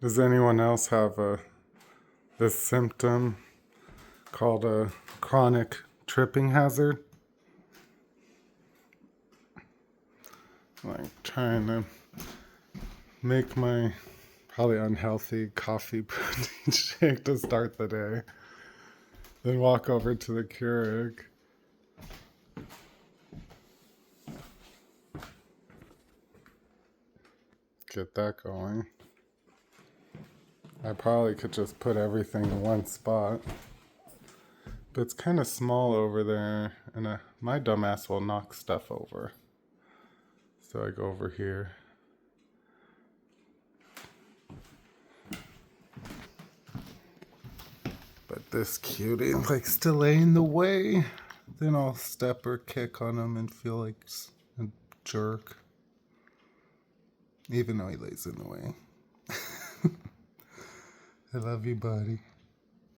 Does anyone else have this symptom called a chronic tripping hazard? Like trying to make my probably unhealthy coffee protein shake to start the day. Then walk over to the Keurig. Get that going. I probably could just put everything in one spot. But it's kind of small over there, and my dumbass will knock stuff over. So I go over here. But this cutie likes to lay in the way. Then I'll step or kick on him and feel like a jerk. Even though he lays in the way. I love you, buddy.